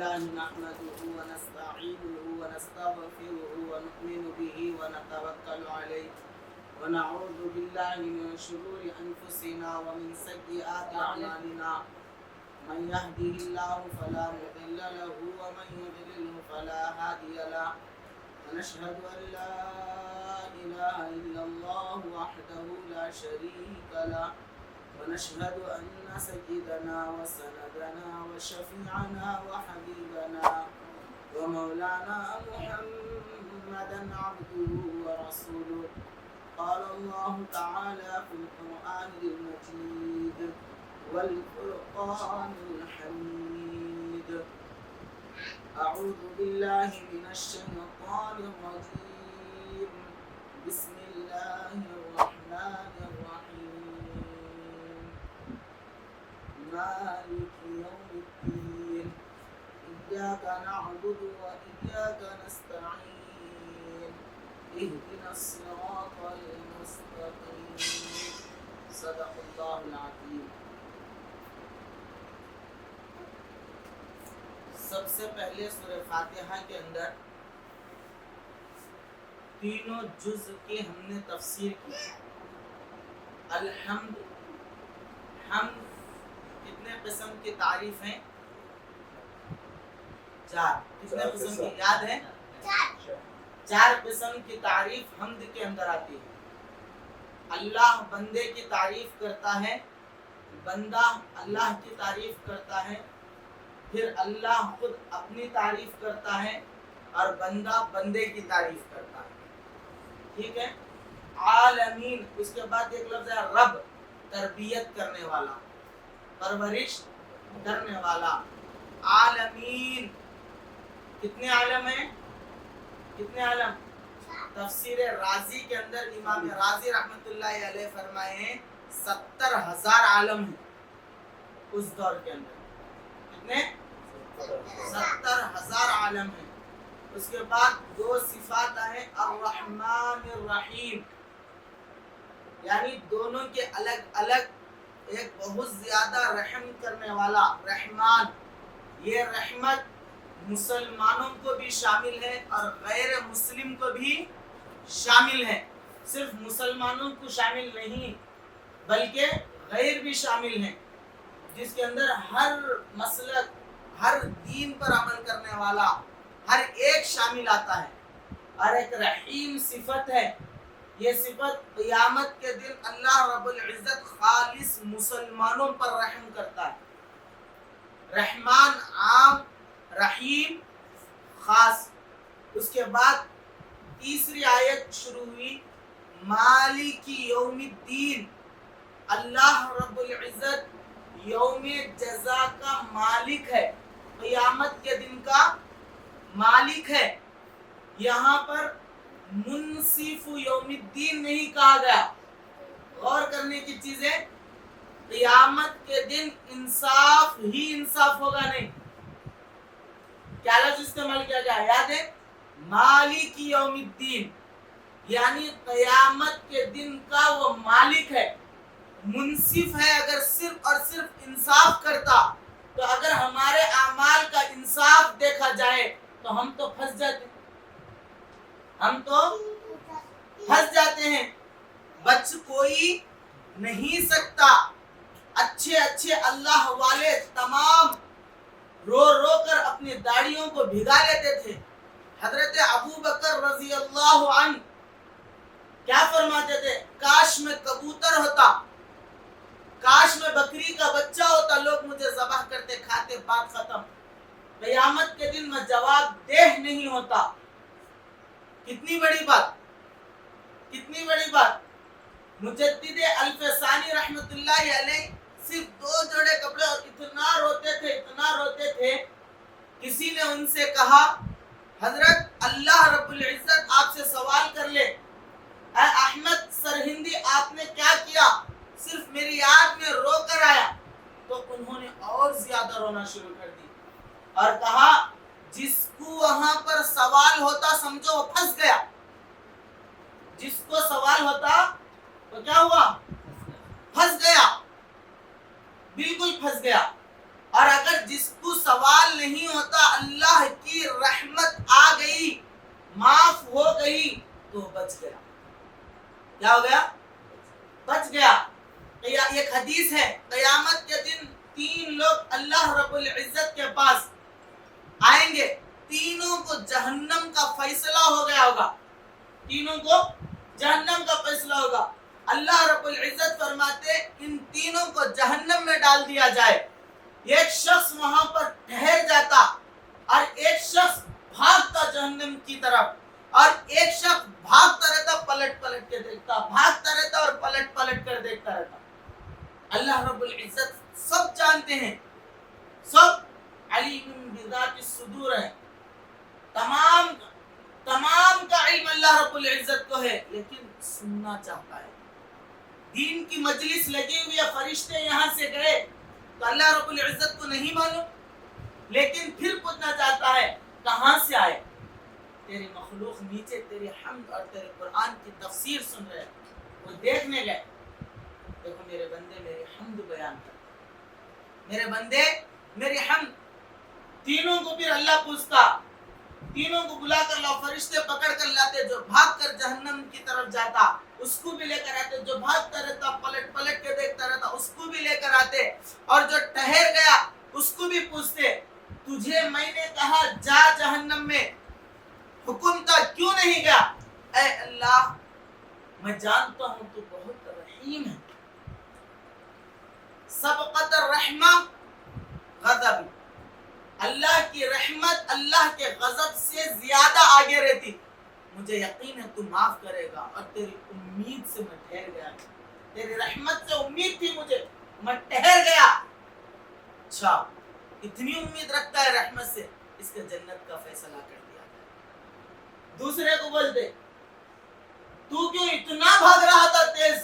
لله نحمده ونستعينه ونستغفره ونؤمن به ونتوكل عليه ونعوذ بالله من شرور أنفسنا ومن سيئات أعمالنا من يهده الله فلا مضل له ومن يضلل فلا هادي له ونشهد أن لا إله إلا الله وحده لا شريك له ونشهد أن سيدنا وسندنا وشفيعنا وحبيبنا ومولانا محمدا عبده ورسوله قال الله تعالى في القرآن المجيد والفرقان الحميد أعوذ بالله من الشيطان الرجيم بسم الله الرحمن الرحيم مالك يوم الدين إياك نعبد وإياك نستعين اهدنا الصراط المستقيم صدق الله العظيم. سب سے پہلے سورہ فاتحہ کے اندر تینوں جز کی ہم نے تفسیر کی. الحمد، حمد کتنے قسم کی تعریف ہیں؟ 4. کتنے قسم کی یاد ہے؟ 4 قسم کی تعریف حمد کے اندر آتی ہے. اللہ بندے کی تعریف کرتا ہے، بندہ اللہ کی تعریف کرتا ہے، پھر اللہ خود اپنی تعریف کرتا ہے اور بندہ بندے کی تعریف کرتا ہے. ٹھیک ہے. عالمین، اس کے بعد ایک لفظ ہے رب، تربیت کرنے والا، پرورش کرنے والا. عالمین، کتنے عالم ہیں؟ کتنے عالم؟ تفسیر رازی کے اندر امام رازی رحمت اللہ علیہ فرمائے ہیں 70,000 عالم ہیں اس دور کے اندر. کتنے؟ 70,000 عالم ہیں. اس کے بعد 2 صفات ہیں، الرحمن الرحیم، یعنی دونوں کے الگ الگ. ایک بہت زیادہ رحم کرنے والا رحمان، یہ رحمت مسلمانوں کو بھی شامل ہے اور غیر مسلم کو بھی شامل ہے. صرف مسلمانوں کو شامل نہیں بلکہ غیر بھی شامل ہیں، جس کے اندر ہر مسلک، ہر دین پر عمل کرنے والا ہر ایک شامل آتا ہے. اور ایک رحیم صفت ہے. یہ صفت قیامت کے دن اللہ رب العزت خالص مسلمانوں پر رحم کرتا ہے. رحمان عام، رحیم خاص. اس کے بعد تیسری آیت شروع ہوئی مالک یوم الدین. اللہ رب العزت یوم جزا کا مالک ہے، قیامت کے دن کا مالک ہے. یہاں پر منصف یوم الدین نہیں کہا گیا. غور کرنے کی چیز ہے، قیامت کے دن انصاف ہی انصاف ہوگا نہیں. کیا لفظ استعمال کیا گیا یاد ہے؟ مالک یوم الدین، یعنی قیامت کے دن کا وہ مالک ہے، منصف ہے. اگر صرف اور صرف انصاف کرتا تو اگر ہمارے اعمال کا انصاف دیکھا جائے تو ہم تو پھنس جاتے ہیں. بچ کوئی نہیں سکتا. اچھے اچھے اللہ والے تمام رو رو کر اپنی داڑھیوں کو بھگا لیتے تھے. حضرت ابو بکر رضی اللہ عنہ کیا فرماتے تھے؟ کاش میں کبوتر ہوتا، کاش میں بکری کا بچہ ہوتا، لوگ مجھے ذبح کرتے، کھاتے، بات ختم. قیامت کے دن میں جواب دہ نہیں ہوتا. کتنی بڑی بات، کتنی بڑی بات. مجدد الفسانی رحمت اللہ علیہ صرف 2 جوڑے کپڑے اور اتنا روتے تھے. کسی نے ان سے کہا حضرت اللہ رب العزت آپ سے سوال کر لے، اے احمد سرہندی آپ نے کیا کیا؟ صرف میری یاد میں رو کر آیا. تو انہوں نے اور زیادہ رونا شروع کر دی اور کہا جس کو وہاں پر سوال ہوتا سمجھو وہ پھنس گیا. جس کو سوال ہوتا تو کیا ہوا؟ پھنس گیا، بالکل پھنس گیا. اور اگر جس کو سوال نہیں ہوتا معاف ہو گئی تو بچ گیا. کیا ہو گیا؟ بچ گیا. ایک حدیث ہے قیامت کے دن 3 لوگ اللہ رب العزت کے پاس آئیں گے, تینوں کو جہنم کا فیصلہ ہو گیا ہوگا, تینوں کو جہنم کا فیصلہ ہوگا. اللہ رب العزت فرماتے ان تینوں کو جہنم میں ڈال دیا جائے. ایک شخص وہاں پر ٹھہر جاتا اور ایک شخص بھاگتا جہنم کی طرف, اور ایک شخص بھاگتا رہتا, پلٹ پلٹ کے دیکھتا, بھاگتا رہتا اور پلٹ پلٹ کر دیکھتا رہتا. اللہ رب العزت سب جانتے ہیں, سب علیم بذات الصدور ہے, تمام کا علم اللہ رب العزت کو ہے, لیکن سننا چاہتا ہے. دین کی مجلس لگی ہوئی ہے, فرشتے یہاں سے گئے تو اللہ رب العزت کو نہیں معلوم, لیکن پھر پوچھنا چاہتا ہے کہاں سے آئے. تیری مخلوق نیچے تیری حمد اور تیرے قرآن کی تفسیر سن رہے, وہ دیکھنے گئے, دیکھو میرے بندے میری حمد بیان کر, میرے بندے میری حمد. تینوں کو پھر اللہ پوچھتا, تینوں کو بلا کر لاؤ, فرشتے پکڑ کر لاتے, جو بھاگ کر جہنم کی طرف جاتا اس کو بھی لے کر آتے, جو بھاگتا رہتا پلٹ پلٹ کے دیکھتا رہتا اس کو بھی لے کر آتے, اور جو ٹھہر گیا اس کو بھی پوچھتے تجھے میں نے کہا جا جہنم میں, حکم تھا کیوں نہیں گیا؟ اے اللہ میں جانتا ہوں تو بہت رحیم ہے. سبقت الرحمہ غضب, اللہ کی رحمت اللہ کے غضب سے زیادہ آگے رہتی. مجھے یقین ہے تو معاف کرے گا, اور تیری امید سے میں ٹھہر گیا, تیری رحمت سے امید تھی مجھے, میں ٹھہر گیا. اچھا اتنی امید رکھتا ہے رحمت سے, اس کے جنت کا فیصلہ کر دیا. دوسرے کو بولتے تو کیوں اتنا بھاگ رہا تھا تیز,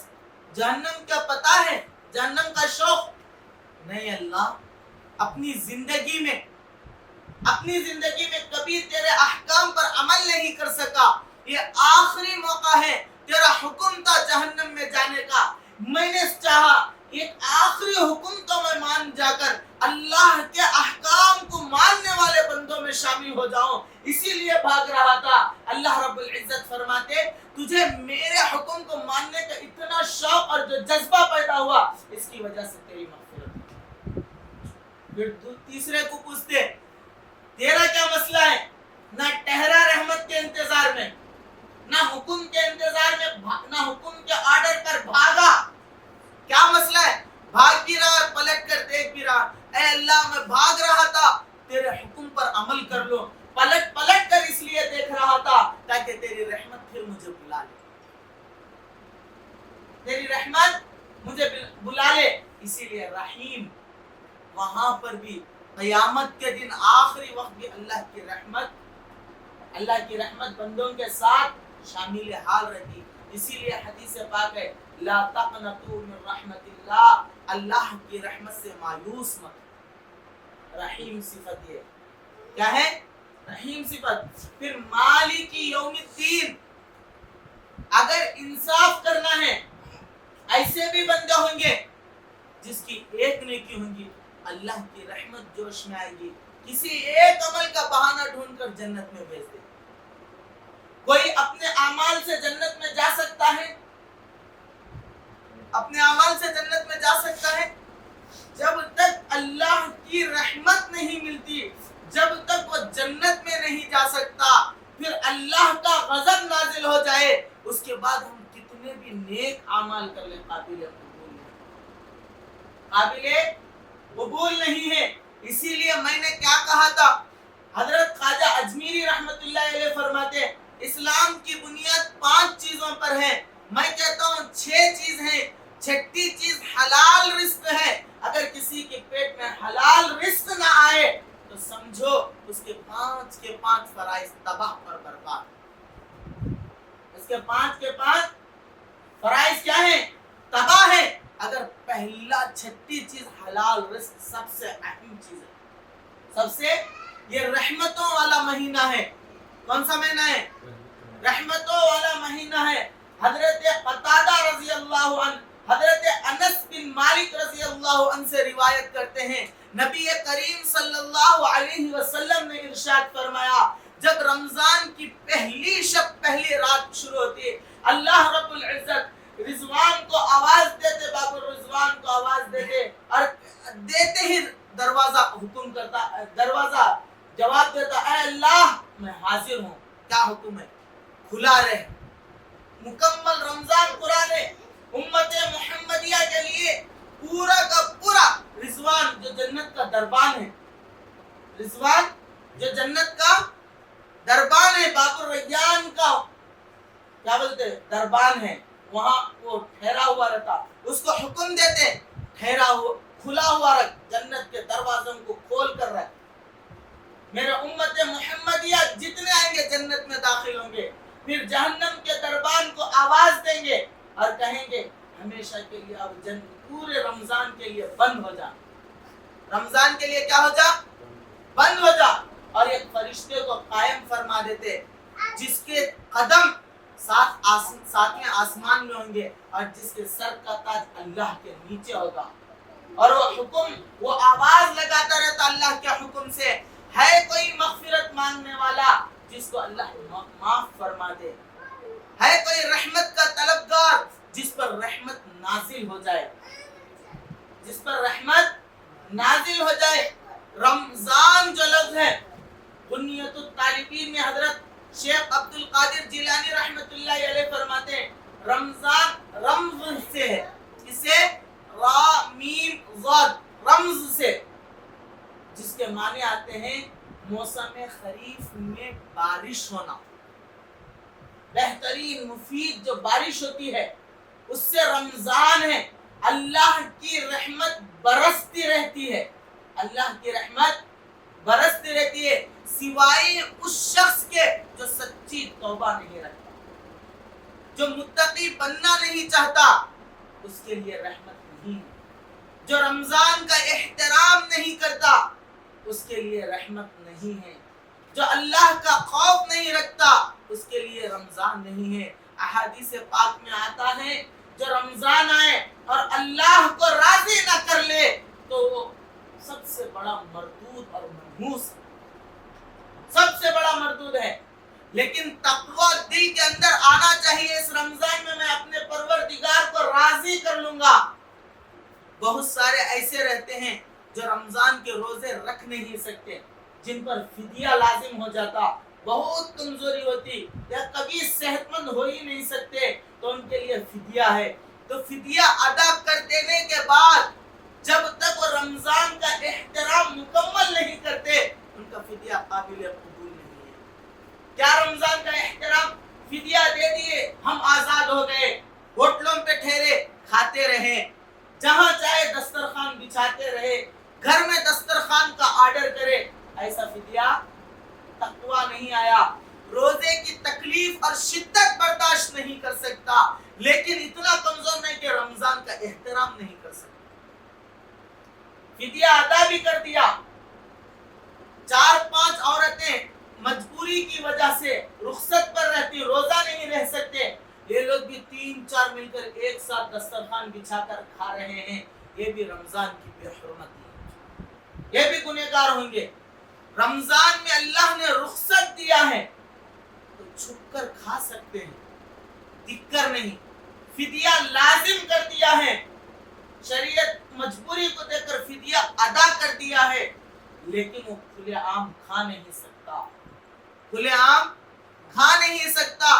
جہنم کا پتہ ہے, جہنم کا شوق نہیں. اللہ اپنی زندگی میں کبھی تیرے احکام پر عمل نہیں کر سکا, یہ آخری موقع ہے, تیرا حکم تھا جہنم میں جانے کا, میں نے چاہا ایک آخری حکم تو میں مان جا کر اللہ کے احکام کو ماننے والے بندوں میں شامل ہو جاؤں, اسی لیے بھاگ رہا تھا. اللہ رب العزت فرماتے تجھے میرے حکم کو ماننے کا اتنا شوق اور جو جذبہ پیدا ہوا, اس کی وجہ سے تیری مغفرت. پھر تیسرے کو پوچھتے تیرا کیا مسئلہ ہے؟ نہ ٹہرا رحمت کے انتظار میں, نہ حکم کے انتظار میں, نہ حکم کے آرڈر پر بھاگا. کیا مسئلہ ہے؟ بھاگ بھی رہا, پلٹ کر دیکھ بھی رہا. اے اللہ میں بھاگ رہا تھا تیرے حکم پر عمل کر لو, پلٹ کر اس لیے دیکھ رہا تھا تاکہ تیری رحمت پھر مجھے بلا لے, تیری رحمت مجھے بلا لے. اسی لیے رحیم وہاں پر بھی قیامت کے دن آخری وقت بھی اللہ کی رحمت بندوں کے ساتھ شامل حال رہتی. اسی لیے حدیث پاک ہے لا تقنطوا من رحمت اللہ, اللہ کی رحمت سے مایوس مت. رحیم صفت یہ کیا ہے؟ رحیم صفت. پھر مالک یوم الدین, اگر انصاف کرنا ہے ایسے بھی بندے ہوں گے جس کی ایک نیکی ہوں گی, اللہ کی رحمت جوش میں آئے گی, کسی ایک عمل کا بہانہ ڈھونڈ کر جنت میں بھیج دے. کوئی اپنے اعمال سے جنت میں جا سکتا ہے, اپنے اعمال سے جنت میں جا سکتا ہے جب تک اللہ کی رحمت نہیں ملتی, جب تک وہ جنت میں نہیں جا سکتا. پھر اللہ کا غضب نازل ہو جائے, اس کے بعد ہم کتنے بھی نیک اعمال کر لیں قابل قبول نہیں ہے. اسی لیے میں نے کیا کہا تھا, حضرت خواجہ اجمیری رحمت اللہ علیہ فرماتے اسلام کی بنیاد 5 چیزوں پر ہے. میں کہتا ہوں 6 چیز ہیں, 6ٹھی چیز حلال رزق ہے. اگر کسی کے پیٹ میں حلال رزق نہ آئے تو سمجھو اس کے 5 کے 5 فرائض تباہ پر برباد. اس کے 5 کے 5 فرائض کیا ہیں؟ تباہ ہے. اگر پہلا 6ٹھی چیز حلال رزق سب سے اہم چیز ہے. سب سے یہ رحمتوں والا مہینہ ہے. کون سا مہینہ ہے؟ رحمتوں والا مہینہ ہے. حضرت قتادہ رضی اللہ عنہ, حضرت انس بن مالک رضی اللہ عنہ سے روایت کرتے ہیں نبی کریم صلی اللہ علیہ وسلم نے ارشاد فرمایا جب رمضان کی پہلی شب پہلی رات شروع ہوتی ہے. اللہ رب العزت رضوان کو آواز دیتے, باب الرضوان کو آواز دیتے, اور دیتے ہی دروازہ حکم کرتا, دروازہ جواب دیتا, اے اللہ میں حاضر ہوں, کیا حکم ہے, کھلا رہے. مکمل رمضان قرآن امت محمدیہ کے لیے پورا کا پورا رضوان جو جنت کا دربان ہے, رضوان جو جنت کا دربان ہے, باب الریان کا کیا بولتے دربان ہے, وہاں وہ ٹھہرا ہوا رہتا, اس کو حکم دیتے ٹھہرا ہوا کھلا ہوا رکھ, جنت کے دروازوں کو کھول کر رکھ. میرے امت محمدیہ جتنے آئیں گے جنت میں داخل ہوں گے, پھر جہنم کے دربان کو آواز دیں گے اور کہیں گے ہمیشہ کے لیے اب پورے رمضان کے لیے بند ہو جا, رمضان کے لیے کیا ہو جا, بند ہو جا. اور ایک فرشتے کو قائم فرما دیتے جس کے قدم ساتویں آسمان میں ہوں گے اور جس کے سر کا تاج اللہ کے نیچے ہوگا, اور وہ حکم وہ آواز لگاتا رہتا اللہ کے حکم سے, ہے کوئی مغفرت مانگنے والا جس کو اللہ معاف فرما دے, ہے کوئی رحمت کا طلبگار جس پر رحمت نازل ہو جائے, جس پر رحمت نازل ہو جائے. رمضان جو لفظ ہے بنیت الطالبین میں حضرت شیخ عبد القادر جیلانی رحمت اللہ علیہ فرماتے ہیں رمضان رمز سے ہے, اسے را میم ضاد رمز سے, جس کے معنی آتے ہیں موسم خریف میں بارش ہونا, بہترین مفید جو بارش ہوتی ہے اس سے رمضان ہے. اللہ کی رحمت برستی رہتی ہے, اللہ کی رحمت برستی رہتی ہے سوائے اس شخص کے جو سچی توبہ نہیں رکھتا, جو متقی بننا نہیں چاہتا, اس کے لیے رحمت نہیں ہے. جو رمضان کا احترام نہیں کرتا اس کے لیے رحمت نہیں ہے. جو اللہ کا خوف نہیں رکھتا اس کے لیے رمضان نہیں ہے. احادیث پاک میں آتا ہے جو رمضان آئے اور اللہ کو راضی نہ کر لے تو وہ سب سے بڑا مردود اور منحوس, سب سے بڑا مردود ہے. لیکن تقوی دل کے اندر آنا چاہیے, اس رمضان میں اپنے پروردگار کو راضی کر لوں گا. بہت سارے ایسے رہتے ہیں جو رمضان کے روزے رکھ نہیں سکتے, جن پر فدیہ لازم ہو جاتا, بہت کمزوری ہوتی یا کبھی صحت مند ہو ہی نہیں سکتے, تو ان کے لیے فدیہ ہے. تو فدیہ ادا کر دینے کے بعد جب تک وہ رمضان کا احترام مکمل نہیں کرتے ان کا فدیہ قابل قبول نہیں ہے. کیا رمضان کا احترام, فدیہ دے دیے ہم آزاد ہو گئے, ہوٹلوں پہ ٹھہرے کھاتے رہے, جہاں چاہے دسترخوان بچھاتے رہے, گھر میں دسترخوان کا آرڈر کرے, ایسا فدیہ تقویٰ نہیں آیا. روزے کی تکلیف اور شدت برداشت نہیں کر سکتا لیکن اتنا کمزور نہیں کہ رمضان کا احترام نہیں کر سکتا. فدیہ ادا بھی کر دیا, 4-5 عورتیں مجبوری کی وجہ سے رخصت پر رہتی, روزہ نہیں رہ سکتے, یہ لوگ بھی 3-4 مل کر ایک ساتھ دسترخوان بچھا کر کھا رہے ہیں, یہ بھی رمضان کی بے حرمتی ہے, یہ بھی گنہگار ہوں گے. رمضان میں اللہ نے رخصت دیا ہے تو چھپ کر کھا سکتے ہیں, دکھ کر نہیں. فدیہ لازم کر دیا ہے, شریعت مجبوری کو دیکھ کر فدیہ ادا کر دیا ہے, لیکن وہ کھلے عام کھا نہیں سکتا, کھلے عام کھا نہیں سکتا.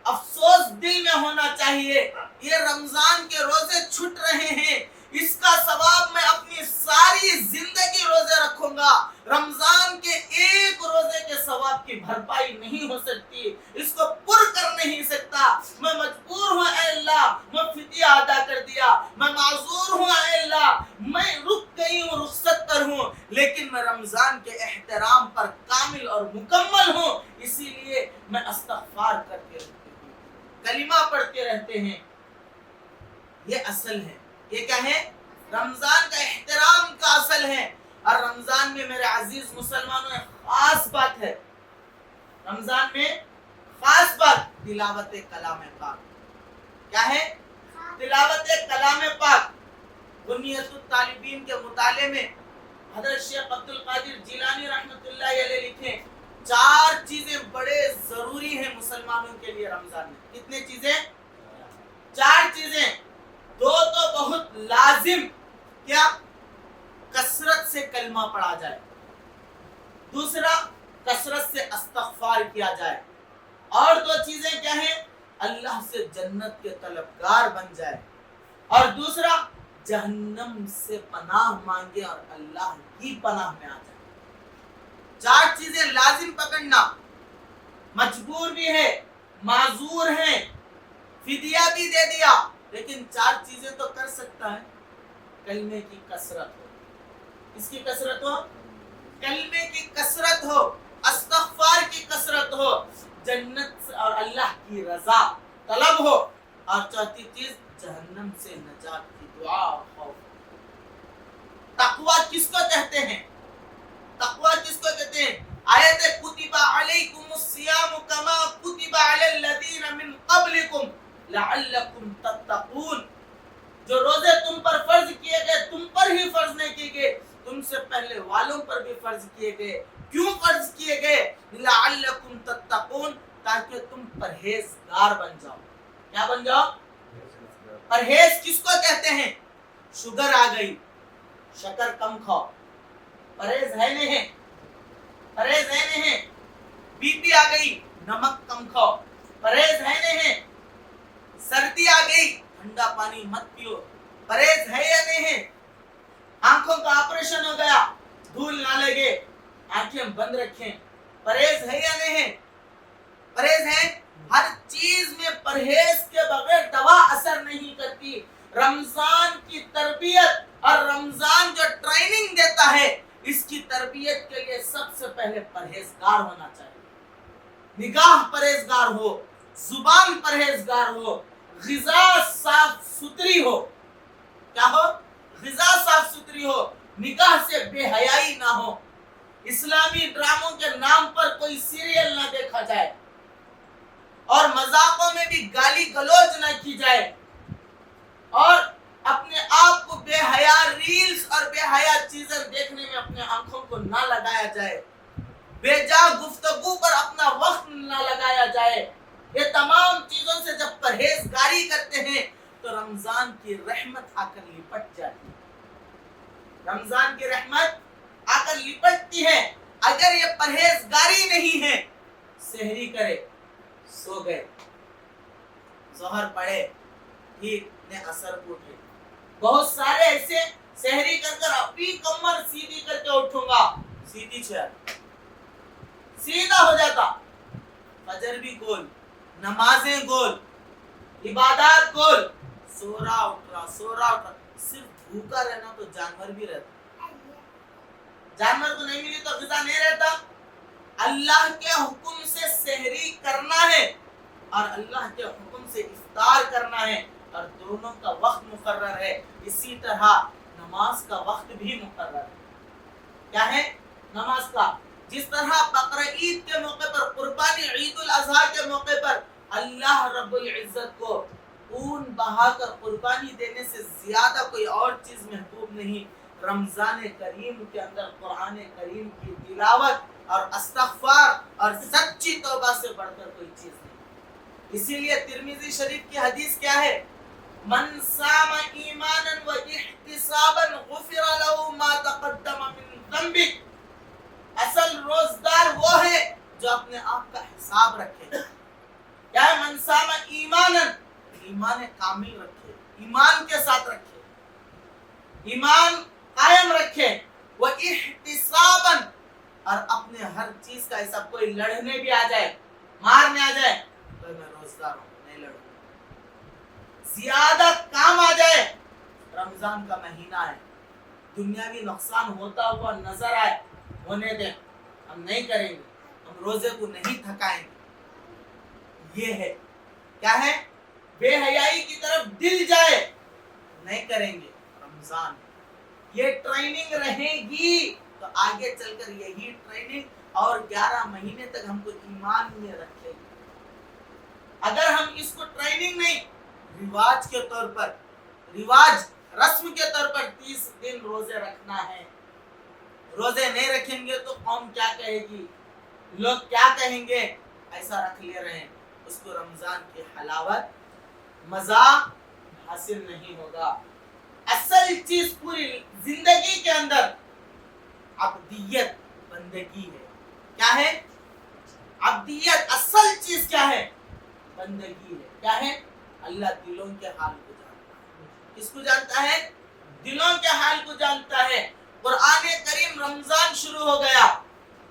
افسوس دل میں ہونا چاہیے, یہ رمضان کے روزے چھٹ رہے ہیں, اس کا ثواب میں اپنی ساری زندگی روزے رکھوں گا. رمضان کے ایک روزے کے ثواب کی بھرپائی نہیں ہو سکتی, اس کو پر کر نہیں سکتا. میں مجبور ہوں اے اللہ, میں فدیہ ادا کر دیا, میں معذور ہوں اے اللہ, میں رک گئی ہوں, رخصت پر ہوں, لیکن میں رمضان کے احترام پر کامل اور مکمل ہوں, اسی لیے میں استغفار کرتے رہتے ہوں, کلمہ پڑھتے رہتے ہیں. یہ اصل ہے, یہ کیا ہے, رمضان کا احترام کا اصل ہے. اور رمضان میں میرے عزیز مسلمانوں خاص بات ہے, رمضان میں خاص بات تلاوت کلام پاک. کیا ہے, تلاوت کلام پاک. بنیت الطالبین کے مطالعے میں حضرت شیخ عبد القادر جیلانی رحمت اللہ علیہ لکھیں 4 چیزیں بڑے ضروری ہیں مسلمانوں کے لیے رمضان میں. کتنے چیزیں؟ 4 چیزیں. 2 تو بہت لازم، کیا؟ کثرت سے کلمہ پڑھا جائے. دوسرا کثرت سے استغفار کیا جائے. اور 2 چیزیں کیا ہیں؟ اللہ سے جنت کے طلبگار بن جائے. اور دوسرا جہنم سے پناہ مانگے اور اللہ کی پناہ میں آ جائے. 4 چیزیں لازم پکڑنا. مجبور بھی ہے، معذور ہے، فدیہ بھی دے دیا، لیکن 4 چیزیں تو کر سکتا ہے. کلمے کی کثرت ہو. کس کی کثرت ہو؟ کلمے کی کثرت ہو، استغفار کی کثرت ہو، جنت اور اللہ کی رضا طلب ہو، اور 4تھی چیز جہنم سے نجات کی دعا اور خوف. تقویٰ کس کو کہتے ہیں؟ تقویٰ کس کو کہتے ہیں؟ آیت کتب علیکم الصیام کما کتب علی الذین من قبلکم لعلکم تتقون. جو روزے تم پر فرض کیے گئے تم پر ہی فرض نہیں کیے گئے، تم سے پہلے والوں پر بھی فرض کیے گئے. کیوں فرض کیے گئے؟ لعلکم تتقون، تاکہ تم پرہیزگار بن جاؤ. کیا بن جاؤ؟ پرہیز کس کو کہتے ہیں؟ شوگر آ گئی، شکر کم کھاؤ، پرہیز ہے نہیں. پرہیز ہے نہیں. بی پی آ گئی، نمک کم کھاؤ، پرہیز ہے نہیں. سردی آ گئی، ٹھنڈا پانی مت پیو، پرہیز ہے یا نہیں. آنکھوں کا آپریشن ہو گیا، دھول نہ لگے، آنکھیں بند رکھیں، پرہیز ہے یا نہیں. پرہیز ہے. ہر چیز میں پرہیز کے بغیر دوا اثر نہیں کرتی. رمضان کی تربیت اور رمضان جو ٹریننگ دیتا ہے، اس کی تربیت کے لیے سب سے پہلے پرہیزگار ہونا چاہیے. نگاہ پرہیزگار ہو، زبان پرہیزگار ہو، غذا صاف ستھری ہو. کیا ہو؟ غذا صاف ستھری ہو، نگاہ سے بے حیائی نہ ہو، اسلامی ڈراموں کے نام پر کوئی سیریل نہ دیکھا جائے، اور مذاقوں میں بھی گالی گلوچ نہ کی جائے، اور اپنے آپ کو بے حیا ریلز اور بے حیا چیزیں دیکھنے میں اپنے آنکھوں کو نہ لگایا جائے، بے جا گفتگو پر اپنا وقت نہ لگایا جائے. یہ تمام چیزوں سے جب پرہیزگاری کرتے ہیں تو رمضان کی رحمت آ کر لپٹ جاتی ہے. رمضان کی رحمت آ کر لپٹتی ہے. اگر یہ پرہیزگاری نہیں ہے، سحری کرے، سو گئے، ظہر پڑے، ٹھیک نے اثر اٹھے. بہت سارے ایسے سحری کر کر اپنی کمر سیدھی کر کے اٹھوں گا، سیدھی چھ سیدھا ہو جاتا. فجر بھی گول، نمازیں گول، عبادات گول، سو رہا اٹھ رہا. صرف بھوکا رہنا تو جانور بھی رہتا. جانور کو نہیں ملی تو غذا نہیں رہتا. اللہ کے حکم سے سحری کرنا ہے اور اللہ کے حکم سے افطار کرنا ہے، اور دونوں کا وقت مقرر ہے. اسی طرح نماز کا وقت بھی مقرر ہے. کیا ہے؟ نماز کا. جس طرح بقرہ عید کے موقع پر، قربانی عید الاضحیٰ کے موقع پر اللہ رب العزت کو خون بہا کر قربانی دینے سے زیادہ کوئی اور چیز محبوب نہیں. رمضان کریم کے اندر قرآن کریم کی تلاوت اور استغفار اور سچی توبہ سے بڑھ کر کوئی چیز نہیں. اسی لیے ترمذی شریف کی حدیث کیا ہے؟ من صام ایمانا و احتسابا غفر له ما تقدم من ذنبه. اصل روزدار وہ ہے جو اپنے آپ کا حساب رکھے. کیا ہے؟ من صام ایمانا، ایمان کامل رکھے، ایمان کے ساتھ رکھے، ایمان قائم رکھے. وہ احتسابا، اور اپنے ہر چیز کا حساب. کوئی لڑنے بھی آ جائے، مارنے آ جائے تو میں روزدار ہوں، نہیں لڑوں. زیادہ کام آ جائے، رمضان کا مہینہ ہے، دنیاوی نقصان ہوتا ہوا نظر آئے، ہونے دیں، ہم نہیں کریں گے، ہم روزے کو نہیں تھکائیں گے. یہ ہے کیا ہے؟ بے حیائی کی طرف دل جائے، نہیں کریں گے. رمضان یہ ٹریننگ رہے گی تو آگے چل کر یہی ٹریننگ اور 11 مہینے تک ہم کو ایمان میں رکھے گی. اگر ہم اس کو ٹریننگ نہیں، رواج کے طور پر، رواج رسم کے طور پر 30 دن روزے رکھنا ہے، روزے نہیں رکھیں گے تو قوم کیا کہے گی؟ لوگ کیا کہیں گے، ایسا رکھ لے رہے ہیں، اس کو رمضان کی حلاوت مزہ حاصل نہیں ہوگا۔ اصل چیز پوری زندگی کے اندر عبدیت، بندگی ہے۔ کیا ہے؟ عبدیت۔ اصل چیز کیا ہے؟ بندگی ہے۔ کیا ہے؟ اللہ دلوں کے حال کو جانتا ہے۔ کس کو جانتا ہے؟ دلوں کے حال کو جانتا ہے۔ قرآن کریم رمضان شروع ہو گیا،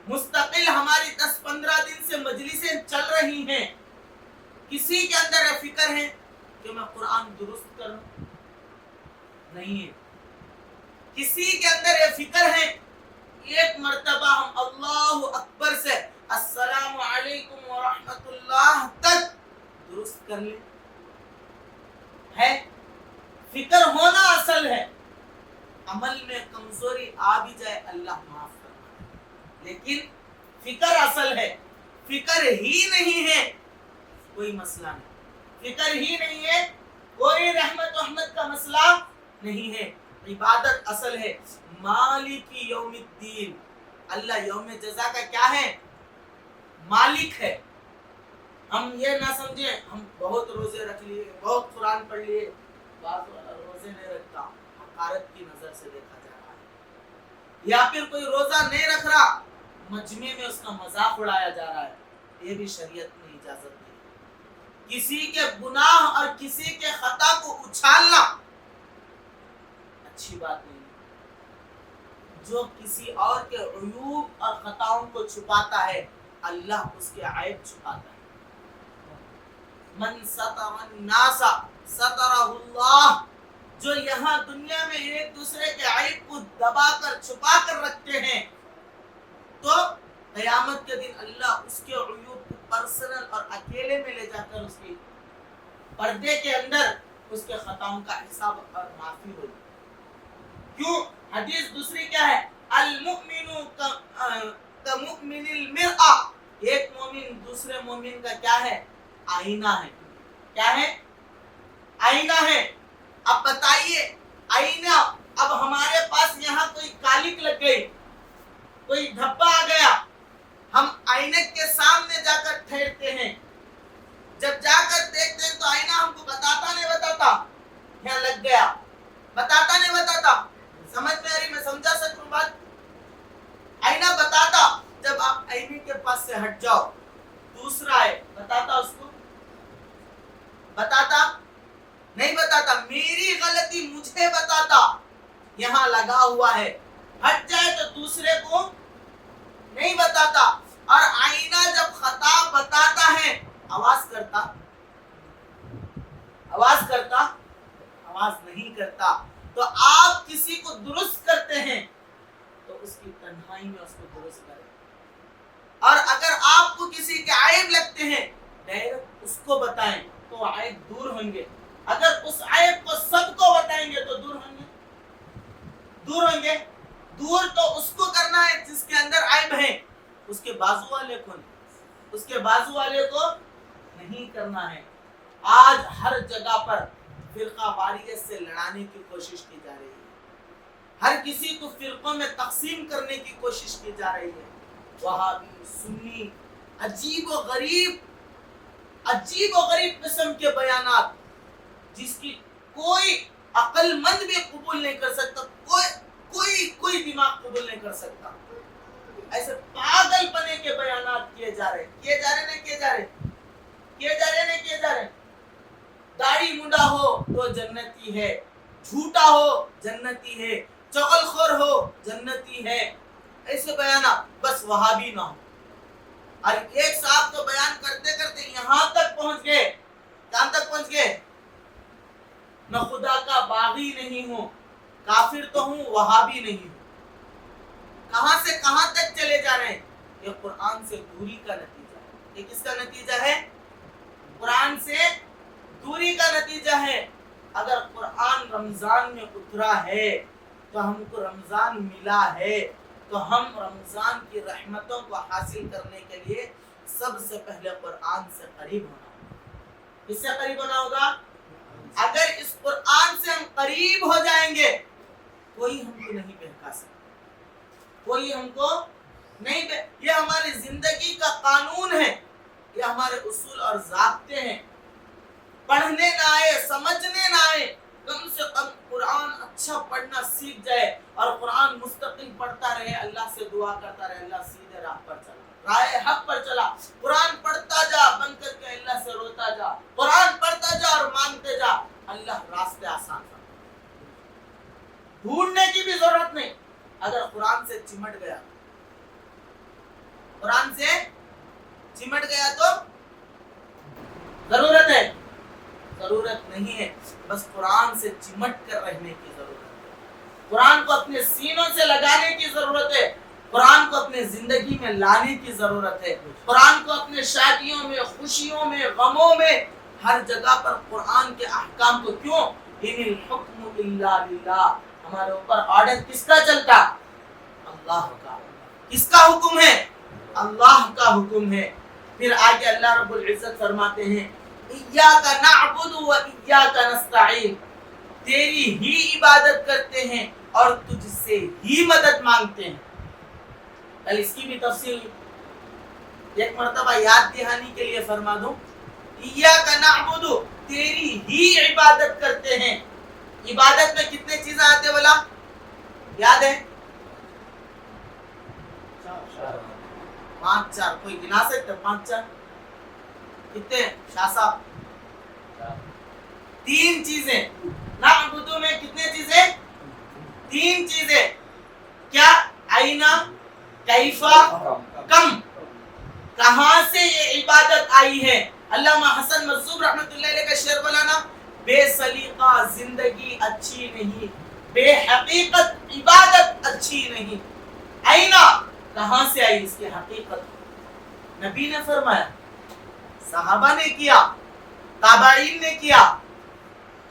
مستقل ہماری 10-15 دن سے مجلسیں چل رہی ہیں، کسی کے اندر یہ فکر ہے کہ میں قرآن درست کروں؟ نہیں ہے۔ کسی کے اندر یہ فکر ہے ایک مرتبہ ہم اللہ اکبر سے السلام علیکم ورحمت اللہ تک درست کر لیں؟ ہے؟ فکر ہونا اصل ہے، عمل میں کمزوری آ بھی جائے اللہ معاف کرنا ہے، لیکن فکر اصل ہے۔ فکر ہی نہیں ہے کوئی مسئلہ نہیں، فکر ہی نہیں ہے کوئی رحمت کا مسئلہ نہیں ہے۔ عبادت اصل ہے۔ مالک یوم الدین، اللہ یوم جزا کا کیا ہے؟ مالک ہے۔ ہم یہ نہ سمجھیں ہم بہت روزے رکھ لیے، بہت قرآن پڑھ لیے، بعض والا روزے نہیں رکھتا، حقارت کی نظر سے دیکھا جا رہا ہے، یا پھر کوئی روزہ نہیں رکھ رہا، مجمع میں اس کا مذاق اڑایا جا رہا ہے، یہ بھی شریعت نے اجازت دی۔ کسی کے گناہ اور کسی کے خطا کو اچھالنا اچھی بات نہیں۔ جو کسی اور کے عیوب اور خطاؤں کو چھپاتا ہے، اللہ اس کے عیب چھپاتا ہے۔ من ستر الناس سترہ اللہ، جو یہاں دنیا میں ایک دوسرے کے عیب کو دبا کر چھپا کر رکھتے ہیں، تو قیامت کے دن اللہ اس کے عیوب کو پرسنل اور اکیلے میں لے جا کر اس کی پردے کے اندر اس کے خطاؤں کا حساب اور معافی ہوگی۔ کیوں؟ حدیث دوسری کیا ہے؟ المؤمن کمؤمن المرآ، ایک مومن دوسرے مومن کا کیا ہے؟ آئینہ ہے۔ کیا ہے؟ آئینہ ہے۔ اب بتائیے، آئینہ، اب ہمارے پاس یہاں کوئی کالک لگ گئی، کوئی دھبا آ گیا، ہم آئینے کے سامنے جا کر ٹھہرتے ہیں، جب جا کر دیکھتے ہیں تو آئینہ ہم کو بتاتا نہیں بتاتا یہاں لگ گیا، بتاتا نہیں بتاتا؟ سمجھ میں آ رہی؟ میں سمجھا سکوں بات؟ آئینہ بتاتا، جب آپ آئینے کے پاس سے ہٹ جاؤ، دوسرا ہے، بتاتا اس کو؟ بتاتا نہیں بتاتا۔ میری غلطی مجھے بتاتا یہاں لگا ہوا ہے، ہٹ جائے تو دوسرے کو نہیں بتاتا۔ اور آئینہ جب خطا بتاتا ہے، آواز کرتا؟ آواز کرتا؟ آواز نہیں کرتا۔ تو آپ کسی کو درست کرتے ہیں تو اس کی تنہائی میں اس کو درست کریں، اور اگر آپ کو کسی کے عیب لگتے ہیں ڈائریکٹ اس کو بتائیں تو عیب دور ہوں گے۔ اگر اس عیب کو سب کو بتائیں گے تو دور ہوں گے؟ دور ہوں گے؟ دور تو اس کو کرنا ہے جس کے اندر عیب ہے، اس کے بازو والے کو نہیں، اس کے بازو والے کو نہیں کرنا ہے۔ آج ہر جگہ پر فرقہ واریت سے لڑانے کی کوشش کی جا رہی ہے، ہر کسی کو فرقوں میں تقسیم کرنے کی کوشش کی جا رہی ہے۔ وہابی، سنی، عجیب و غریب قسم کے بیانات جس کی کوئی عقل مند بھی قبول نہیں کر سکتا، کوئی دماغ قبول نہیں کر سکتا۔ ایسے پاگل پنے کے بیانات کیے جا رہے ہیں۔ داڑھی منڈا ہو تو جنتی ہے، جھوٹا ہو جنتی ہے، چغل خور ہو جنتی ہے، ایسے بیانات، بس وہابی نہ ہو۔ اور ایک صاحب تو بیان کرتے کرتے یہاں تک پہنچ گئے، کہاں تک پہنچ گئے؟ میں خدا کا باغی نہیں ہوں، کافر تو ہوں، وہابی نہیں ہوں۔ کہاں سے کہاں تک چلے جا رہے ہیں؟ یہ قرآن سے دوری کا نتیجہ ہے۔ یہ کس کا نتیجہ ہے؟ قرآن سے دوری کا نتیجہ ہے۔ اگر قرآن رمضان میں اترا ہے تو ہم کو رمضان ملا ہے، تو ہم رمضان کی رحمتوں کو حاصل کرنے کے لیے سب سے پہلے قرآن سے قریب ہونا ہوگا۔ کس سے قریب ہونا ہوگا؟ اگر اس قرآن سے ہم قریب ہو جائیں گے، کوئی ہم کو نہیں بہکا سکتا، کوئی ہم کو نہیں یہ ہماری زندگی کا قانون ہے، یہ ہمارے اصول اور ضابطے ہیں۔ پڑھنے نہ آئے، سمجھنے نہ آئے، کم سے کم قرآن اچھا پڑھنا سیکھ جائے اور قرآن مستقل پڑھتا رہے، اللہ سے دعا کرتا رہے، اللہ سیدھے راہ پر چلا، راہ حق پر چلا۔ قرآن پڑھتا جا، بن کر کے اللہ سے روتا جا، قرآن پڑھتا جا اور مانگتے جا، اللہ راستے آسان کرتا۔ ڈھونڈنے کی بھی ضرورت نہیں، اگر قرآن سے چمٹ گیا، قرآن سے چمٹ گیا تو ضرورت ہے، ضرورت نہیں ہے، بس قرآن سے چمٹ کر رہنے کی ضرورت ہے، قرآن کو اپنے سینوں سے لگانے کی ضرورت ہے، قرآن کو اپنے زندگی میں لانے کی ضرورت ہے، قرآن کو اپنے شادیوں میں، خوشیوں میں، غموں میں، ہر جگہ پر قرآن کے احکام کو، کیوں؟ ان الحکم الا للہ، ہمارے اوپر آرڈر کس کا چلتا؟ اللہ کا۔ کس کا حکم ہے؟ اللہ کا حکم ہے۔ پھر آگے اللہ رب العزت فرماتے ہیں ایاک نعبد و ایاک نستعین، تیری ہی عبادت کرتے ہیں اور تجھ سے ہی مدد مانگتے ہیں۔ کل اس کی بھی تفصیل ایک مرتبہ یاد دہانی کے لیے فرما دوں، ایاک نعبد، تیری ہی عبادت کرتے ہیں۔ عبادت میں کتنے چیزیں آتے بولا؟ یاد ہے؟ 5 کوئی گنا سکتے؟ 5 کتنے شاہ صاحب؟ 3 چیزیں۔ نعبدو میں کتنے چیزیں؟ 3 چیزیں۔ کیا؟ آئینہ، کیفا، کم۔ کہاں سے یہ عبادت آئی ہے؟ علامہ حسن مظہوب رحمۃ اللہ علیہ کا شعر بولانا، بے سلیقہ زندگی اچھی نہیں، بے حقیقت عبادت اچھی نہیں۔ آئینہ کہاں سے آئی اس کی حقیقت؟ نبی نے فرمایا، صحابہ نے کیا، تابعین نے کیا۔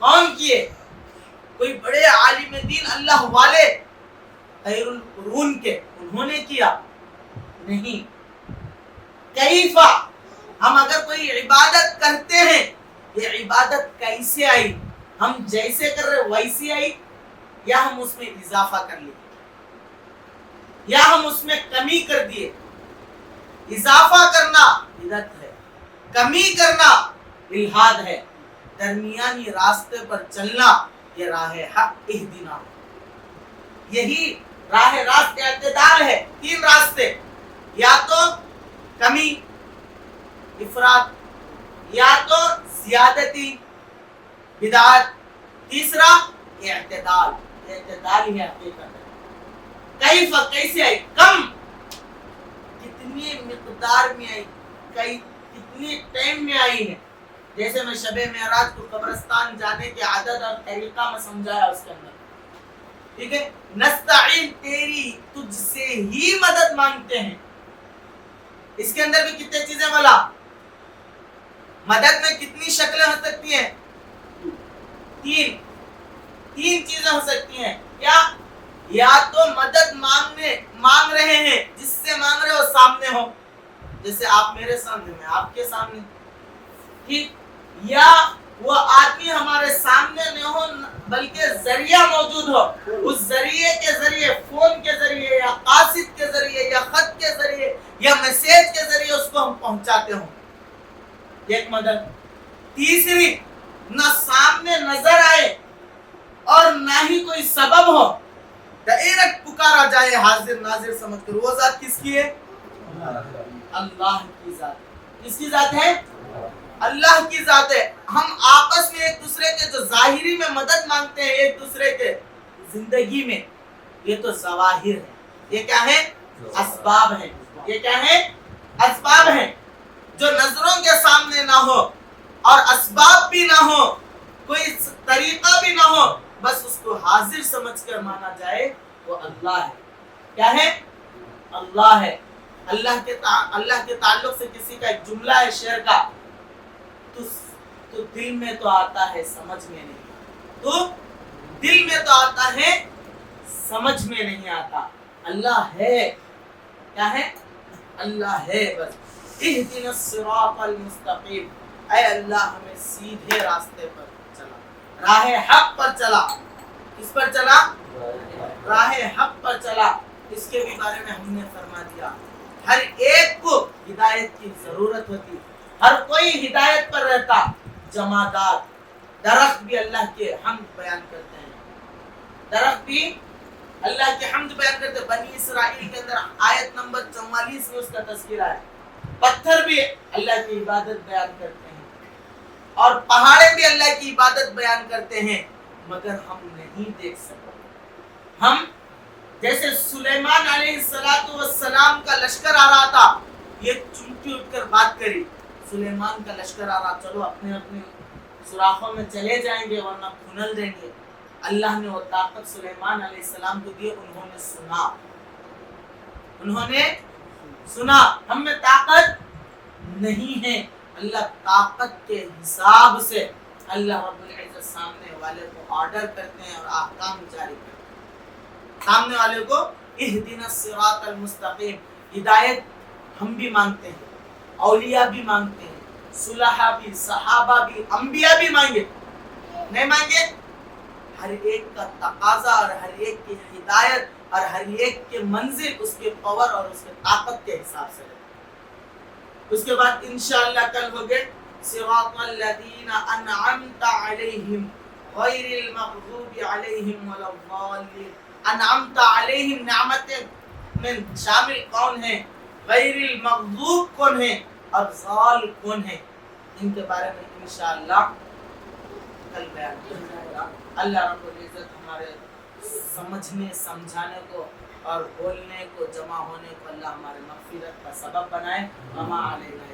کون کیے؟ کوئی بڑے عالم دین اللہ والے خیر القرون کے، انہوں نے کیا؟ نہیں۔ کیفا، ہم اگر کوئی عبادت کرتے ہیں، یہ عبادت کیسے آئی؟ ہم جیسے کر رہے ویسی آئی یا ہم اس میں اضافہ کر لیے یا ہم اس میں کمی کر دیے؟ اضافہ کرنا بدعت ہے، کمی کرنا الحاد ہے، درمیانی راستے پر چلنا یہ راہ حق اہدنا، یہی راہ راست اعتدال ہے۔ 3 راستے، یا تو کمی، افراط، یا تو زیادتی، بدعت، تیسرا اعتدال، اعتدال ہی حقیقت ہے۔ کیف، کیسے آئی؟ کم، کتنی مقدار میں آئی، کتنی ٹائم میں آئی ہے؟ جیسے میں شب معراج کو قبرستان جانے کے عدد اور طریقہ میں سمجھایا اس کے اندر، ٹھیک ہے۔ نستعین، تیری تجھ سے ہی مدد مانگتے ہیں، اس کے اندر بھی کتنے چیزیں بولا؟ مدد میں کتنی شکلیں ہو سکتی ہیں؟ 3 چیزیں ہو سکتی ہیں۔ کیا؟ یا تو مدد مانگ رہے ہیں، جس سے مانگ رہے ہو سامنے ہو، جیسے آپ میرے سامنے، میں آپ کے سامنے، ٹھیک، یا وہ آدمی ہمارے سامنے نہ ہو بلکہ ذریعہ موجود ہو، اس ذریعے کے ذریعے، فون کے ذریعے یا قاصد کے ذریعے یا خط کے ذریعے یا میسیج کے ذریعے اس کو ہم پہنچاتے ہوں، ایک مدد۔ تیسری، نہ سامنے نظر آئے اور نہ ہی کوئی سبب ہو، ڈائریکٹ پکارا جائے حاضر ناظر سمجھ کر، وہ ذات کس کی ہے؟ اللہ کی ذات۔ کس کی ذات ہے؟ اللہ کی ذات ہے۔ ہم آپس میں ایک دوسرے کے جو ظاہری میں مدد مانگتے ہیں ایک دوسرے کے زندگی میں، یہ تو ظواہر ہے، یہ کیا ہے؟ اسباب ہے۔ یہ کیا ہے؟ اسباب ہیں، جو نظروں کے سامنے نہ ہو اور اسباب بھی نہ ہو، کوئی طریقہ بھی نہ ہو، بس اس کو حاضر سمجھ کر مانا جائے، وہ اللہ ہے۔ کیا ہے؟ اللہ ہے۔ اللہ کے تعلق سے کسی کا ایک جملہ ہے شعر کا، تو دل میں تو آتا ہے سمجھ میں نہیں آتا، تو دل میں تو آتا ہے سمجھ میں نہیں آتا۔ اللہ ہے، کیا ہے؟ اللہ ہے بس۔ اہدنا الصراط المستقیم، اے اللہ ہمیں سیدھے راستے پر چلا، راہ حق پر چلا۔ کس پر چلا؟ راہ حق پر چلا۔ اس کے بھی بارے میں ہم نے فرما دیا. ہر ایک کو ہدایت کی ضرورت ہوتی, ہر کوئی ہدایت پر رہتا. جمادات, درخت بھی اللہ کے حمد بیان کرتے ہیں, درخت بھی اللہ کے حمد بیان کرتے ہیں. بنی اسرائیل کے اندر آیت نمبر 44 میں اس کا تذکرہ ہے. پتھر بھی اللہ کی عبادت بیان کرتے ہیں اور پہاڑیں بھی اللہ کی عبادت بیان کرتے ہیں, مگر ہم نہیں دیکھ سکتے. ہم جیسے سلیمان علیہ السلام کا لشکر آ رہا تھا, یہ چونٹی اٹھ کر بات کری, سلیمان کا لشکر آ رہا, چلو اپنے اپنے سوراخوں میں چلے جائیں گے ورنہ کھنل دیں گے. اللہ نے وہ طاقت سلیمان علیہ السلام کو دی, انہوں نے سنا. ہم میں طاقت نہیں ہے. اللہ طاقت کے حساب سے اللہ رب العزت سامنے والے کو آرڈر کرتے ہیں اور احکام جاری کرتے ہیں. سامنے والے کو اہدنا الصراط المستقیم, ہدایت ہم بھی مانگتے ہیں, اولیاء بھی مانگتے ہیں, صلحاء بھی, صحابہ بھی, انبیاء بھی مانگے, نہیں مانگے. ہر ایک کا تقاضا اور ہر ایک کی ہدایت اور ہر ایک کے منزل اس کے پاور اور اس کے طاقت کے حساب سے. اس کے بعد انشاءاللہ کل ہوگے صراط الذین انعمت علیہم غیر المغضوب علیہم ولا الضالین. انعمت علیہم, نعمت میں شامل کون ہیں, غیر المغضوب کون ہیں اور ضال کون ہیں, ان کے بارے میں انشاءاللہ کل بیان کیا جائے گا. اللہ رب العزت ہمارے سمجھنے سمجھانے کو اور بولنے کو جمع ہونے کو اللہ ہمارے مغفرت کا سبب بنائے. وما علینا